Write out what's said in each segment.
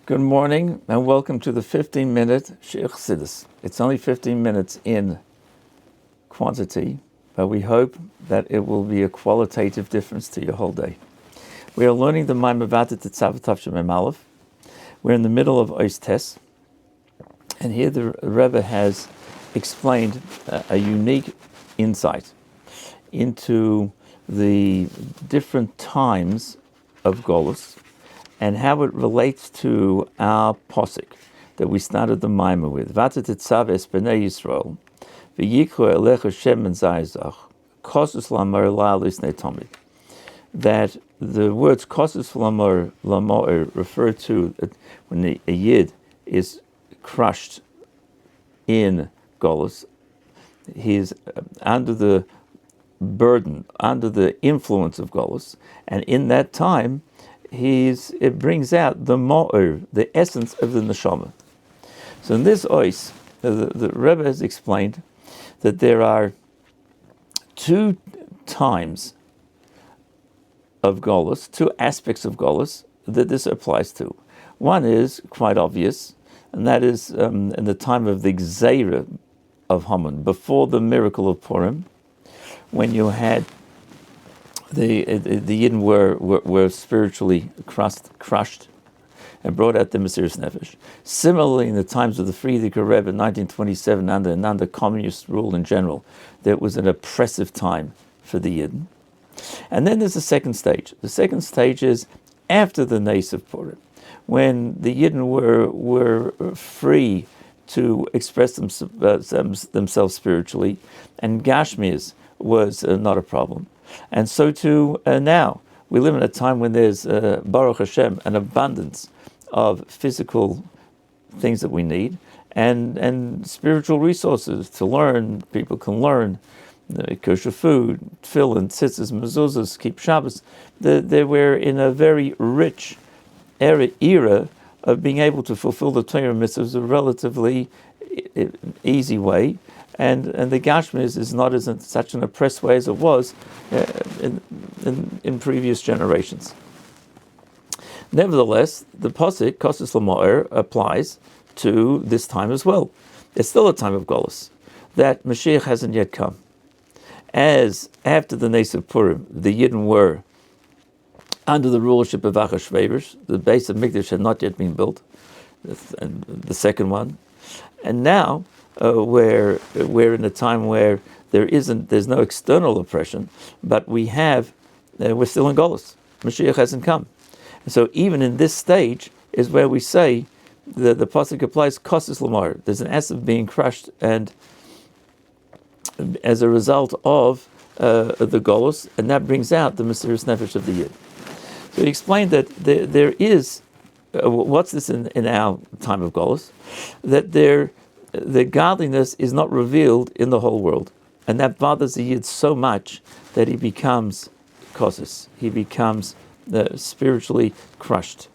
Good morning and welcome to the 15-minute Chassidus. It's only 15 minutes in quantity, but we hope that it will be a qualitative difference to your whole day. We are learning the Maamarim Tetzav Tavshem Aleph. We're in the middle of Ois Tes, and here the Rebbe has explained a unique insight into the different times of Golus and how it relates to our posik that we started the Maamar with. Vatetitzav es b'nei Yisrael v'yikro elecha shem and zayzach kosus lamor la'alis netomid. That the words kosus lamor refer to when a yid is crushed in Golus. He's under the burden, under the influence of Golus, and in that time it brings out the ma'or, the essence of the neshama. So in this ois, the Rebbe has explained that there are two times of Golus, two aspects of Golus that this applies to. One is quite obvious, and that is in the time of the Gzeira of Haman, before the miracle of Purim, when you had the Yidden were spiritually crushed and brought out the Mesiras Nefesh. Similarly, in the times of the Friedrich Rebbe in 1927, under communist rule in general, there was an oppressive time for the Yidden. And then there's a second stage. The second stage is after the Nes of Purim, when the Yidden were free to express themselves spiritually, and Gashmias was not a problem. And so too now. We live in a time when there's, Baruch Hashem, an abundance of physical things that we need and spiritual resources to learn. People can learn kosher food, tefillin, tzitzis, mezuzahs, keep Shabbos. We're in a very rich era of being able to fulfill the Torah mitzvahs a relatively easy way. And the Gashmias is not as in such an oppressed way as it was in previous generations. Nevertheless, the posik Kosus L'Mo'er applies to this time as well. It's still a time of Golus, that Mashiach hasn't yet come. As after the Nes of Purim, the Yidden were under the rulership of Achashverosh, the base of Mikdash had not yet been built, the second one, and now we're in a time where there's no external oppression, but we're still in Golus. Mashiach hasn't come. And so even in this stage is where we say the pasuk applies Kosus L'Mo'er. There's an essence of being crushed, and as a result of the Golus, and that brings out the Mesiras Nefesh of the Yid. So he explained that there is, what's this in our time of Golus, that the godliness is not revealed in the whole world. And that bothers the Yid so much that he becomes kosus. He becomes spiritually crushed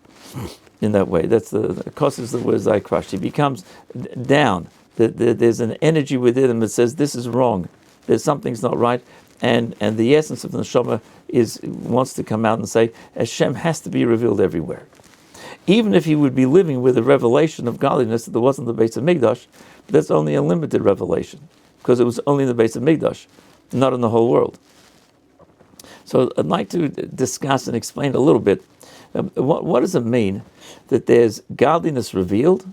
in that way. That's the kosus, the word I crushed. He becomes down. There's an energy within him that says, this is wrong. Something's not right. And the essence of the neshama wants to come out and say, Hashem has to be revealed everywhere. Even if he would be living with a revelation of godliness that there wasn't the base of Mikdash, that's only a limited revelation, because it was only in the base of Mikdash, not in the whole world. So I'd like to discuss and explain a little bit, what does it mean that there's godliness revealed,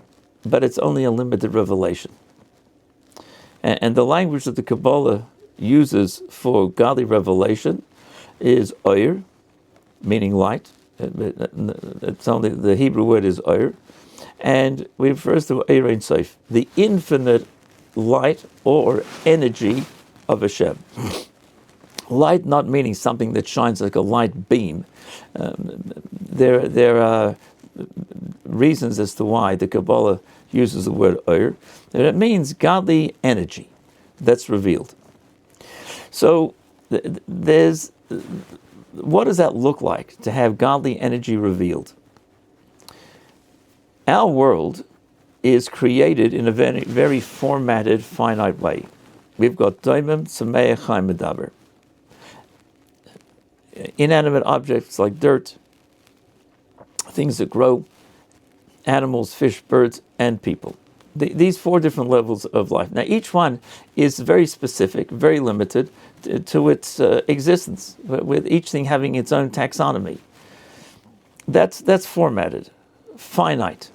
but it's only a limited revelation? And the language that the Kabbalah uses for godly revelation is oir, meaning light. It's only the Hebrew word is oir, and it refers to Eir Ein Sof, the infinite light or energy of Hashem. Light not meaning something that shines like a light beam. There are reasons as to why the Kabbalah uses the word oir, and it means godly energy that's revealed. So what does that look like, to have godly energy revealed? Our world is created in a very, very formatted, finite way. We've got Doimim, Sameach, Chaim, Medaber. Inanimate objects like dirt, things that grow, animals, fish, birds, and people. These 4 different levels of life. Now, each one is very specific, very limited to its existence, with each thing having its own taxonomy. That's formatted, finite.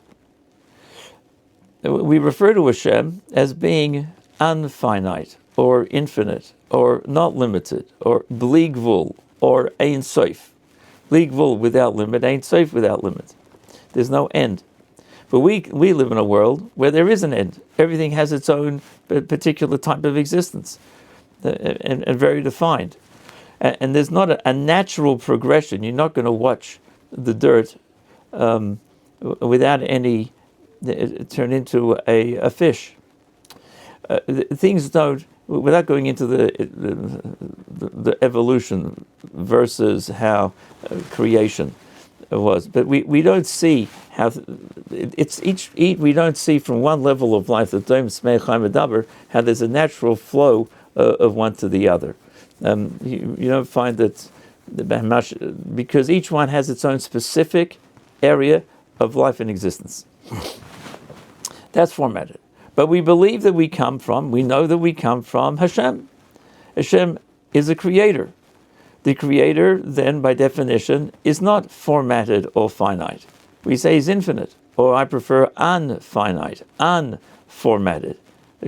We refer to Hashem as being unfinite, or infinite, or not limited, or bli gvul, or ein sof. Bli gvul without limit, ein sof without limit. There's no end. But we live in a world where there is an end. Everything has its own particular type of existence, and very defined. And there's not a natural progression. You're not going to watch the dirt without any turn into a fish. Things don't, without going into the evolution versus how creation was. But we don't see how we don't see from one level of life, how there's a natural flow of one to the other. You don't find that because each one has its own specific area of life and existence. That's formatted. But we believe that we know that we come from Hashem. Hashem is a creator. The creator, then, by definition, is not formatted or finite. We say he's infinite, or I prefer unfinite, unformatted.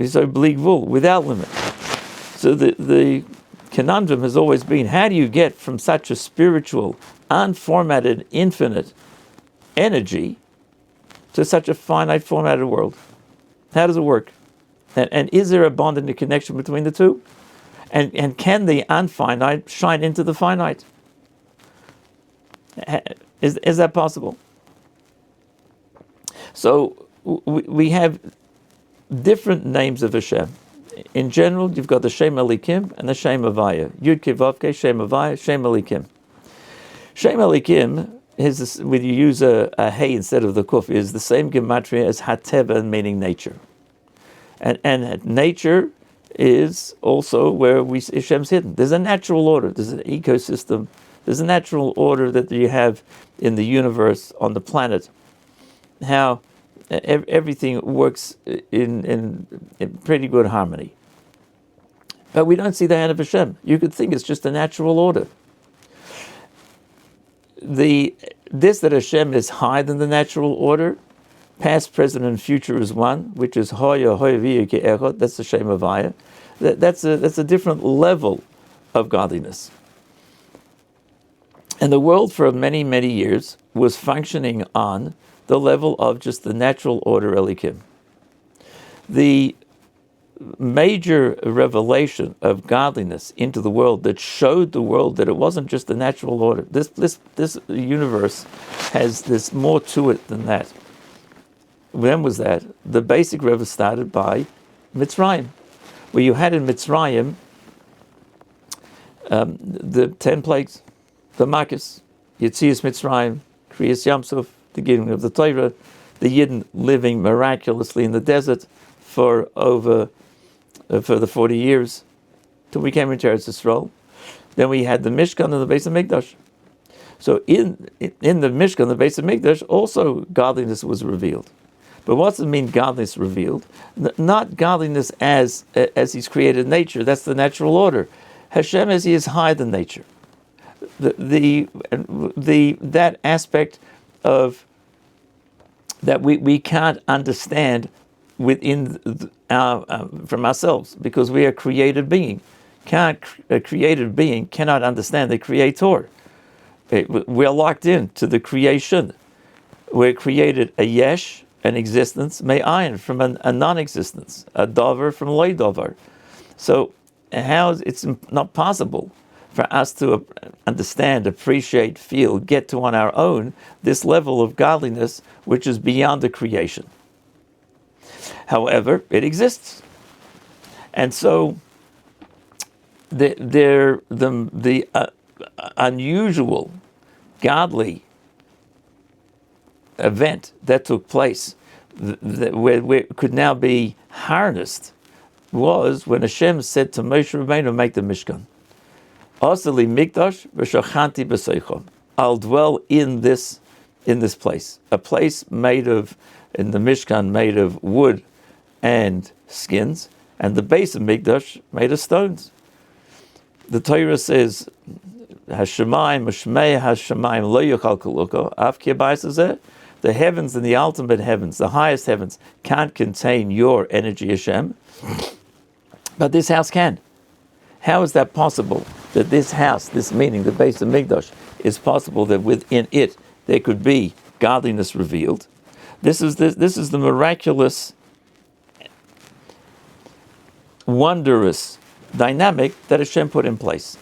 So bli gvul, without limit. So the conundrum has always been, how do you get from such a spiritual, unformatted, infinite energy to such a finite, formatted world? How does it work? And is there a bond and a connection between the two? And can the unfinite shine into the finite? Is that possible? So we have different names of Hashem. In general, you've got the Shem Elikim and the Shem Havaya. Yud Kei Vav Kei, Shem Havaya, Shem Elikim. Shem Elikim, when you use a hey instead of the kuf, is the same gematria as Hateva, meaning nature. And nature is also where Hashem's hidden. There's a natural order. There's an ecosystem. There's a natural order that you have in the universe, on the planet. How everything works in pretty good harmony. But we don't see the hand of Hashem. You could think it's just a natural order. This that Hashem is higher than the natural order, past, present, and future is one, which is Hoya, Hoya, Viya, Ki Echad, that's the Shem Havaya. That's a different level of godliness. And the world for many, many years was functioning on the level of just the natural order Elikim. The major revelation of godliness into the world that showed the world that it wasn't just the natural order. This universe has this more to it than that. When was that? The basic Rebbe started by Mitzrayim, where you had in Mitzrayim the 10 plagues, the Makis, Yetzias Mitzrayim, Kriyas Yamsuf, the giving of the Torah, the Yidden living miraculously in the desert for the 40 years till we came into Eretz Yisrael. Then we had the Mishkan and the Beis HaMikdash. So in the Mishkan, the Beis HaMikdash, also godliness was revealed. But what does it mean, godliness revealed? Not godliness as He's created nature. That's the natural order. Hashem as He is higher than nature. That aspect of that we can't understand within from ourselves, because we are a created being. A created being cannot understand the Creator. We're locked in to the creation. We're created a yesh, an existence, me'ayin, from a non-existence, a davar from loy davar. So it's not possible for us to understand, appreciate, feel, get to on our own this level of godliness which is beyond the creation. However, it exists. And so the unusual godly event that took place where it could now be harnessed was when Hashem said to Moshe Rabbeinu, make the Mishkan. Asali Mikdash v'shachanti b'seichom. I'll dwell in this in this place. A place in the Mishkan, made of wood and skins, and the base of Mikdash made of stones. The Torah says, Hashemayim, Mashmei Hashemayim, Lo Yochal Koluko, Av Ki Abayis Hazeh. The heavens and the ultimate heavens, the highest heavens, can't contain your energy, Hashem. But this house can. How is that possible? That this house, this meaning, the base of Mikdash, is possible that within it there could be godliness revealed. This is the miraculous, wondrous dynamic that Hashem put in place.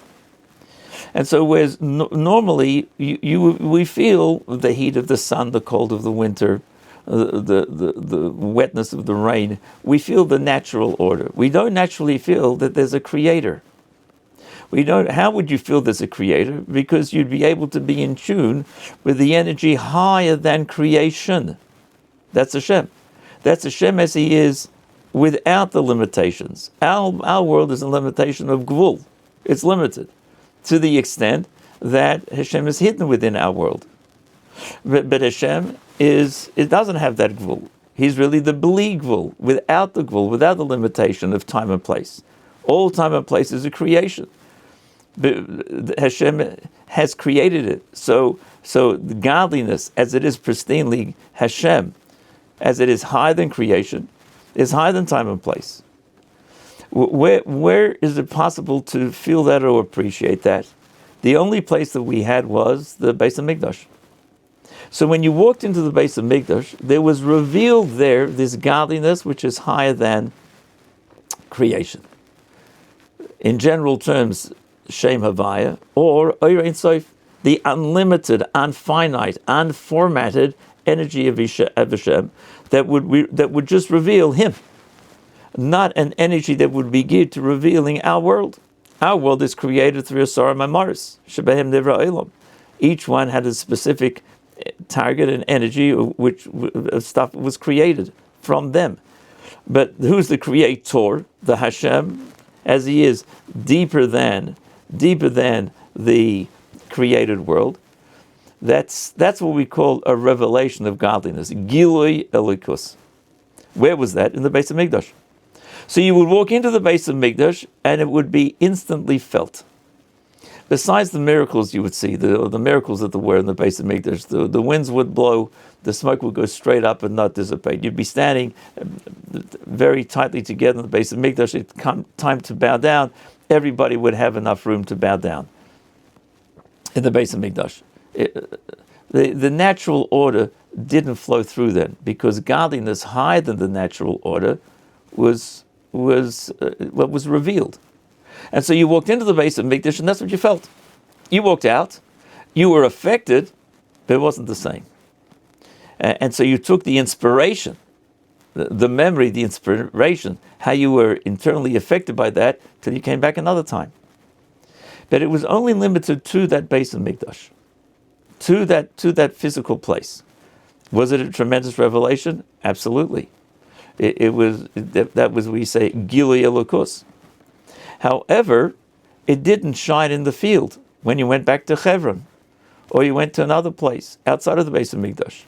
And so, whereas normally we feel the heat of the sun, the cold of the winter, the wetness of the rain, we feel the natural order. We don't naturally feel that there's a creator. We don't. How would you feel there's a creator? Because you'd be able to be in tune with the energy higher than creation. That's Hashem. That's Hashem as He is without the limitations. Our world is a limitation of gvul. It's limited to the extent that Hashem is hidden within our world. But Hashem it doesn't have that gvul. He's really the bli gvul, without the gvul, without the limitation of time and place. All time and place is a creation. But Hashem has created it. So the godliness, as it is pristinely Hashem, as it is higher than creation, is higher than time and place. Where is it possible to feel that or appreciate that? The only place that we had was the base of Mikdash. So when you walked into the base of Mikdash, there was revealed there this godliness which is higher than creation. In general terms, Shem Havaya, or Oyer Ein Sof, the unlimited, unfinite, unformatted energy of Hashem that would just reveal Him. Not an energy that would be geared to revealing our world. Our world is created through Asara Maamarim, Shebehem Nivra Olam. Each one had a specific target and energy which stuff was created from them. But who's the creator? The Hashem, as He is deeper than the created world. That's what we call a revelation of godliness. Gilui Elikus. Where was that? In the base of Mikdash. So you would walk into the base of Mikdash and it would be instantly felt. Besides the miracles you would see, the miracles that there were in the base of Mikdash, the winds would blow, the smoke would go straight up and not dissipate. You'd be standing very tightly together in the base of Mikdash. It'd come time to bow down. Everybody would have enough room to bow down in the base of Mikdash. The natural order didn't flow through then, because godliness higher than the natural order was revealed. And so you walked into the base of Mikdash, and that's what you felt. You walked out, you were affected, but it wasn't the same. And so you took the inspiration, the memory, the inspiration, how you were internally affected by that, till you came back another time. But it was only limited to that base of Mikdash, to that physical place. Was it a tremendous revelation? Absolutely. That was, we say, Gilui Elokus. However, it didn't shine in the field when you went back to Hebron, or you went to another place outside of the base of Mikdash.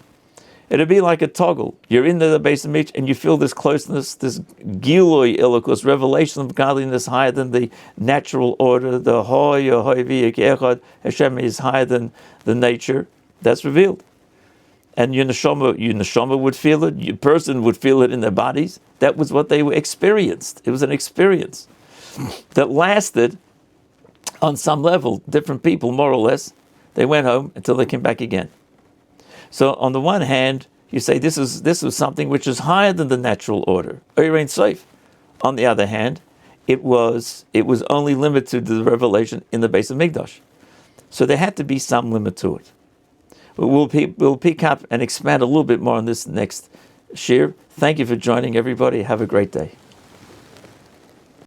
It'd be like a toggle. You're in the base of Mikdash, and you feel this closeness, this Gilui Elokus, revelation of godliness higher than the natural order. The Hoy V'Yek Echad, Hashem is higher than the nature. That's revealed. And your neshama would feel it. Your person would feel it in their bodies. That was what they experienced. It was an experience that lasted on some level. Different people, more or less, they went home until they came back again. So on the one hand, you say this was something which is higher than the natural order. Oyer Ein Sof. On the other hand, it was only limited to the revelation in the base of Mikdash. So there had to be some limit to it. We'll pick up and expand a little bit more on this next shir. Thank you for joining, everybody. Have a great day.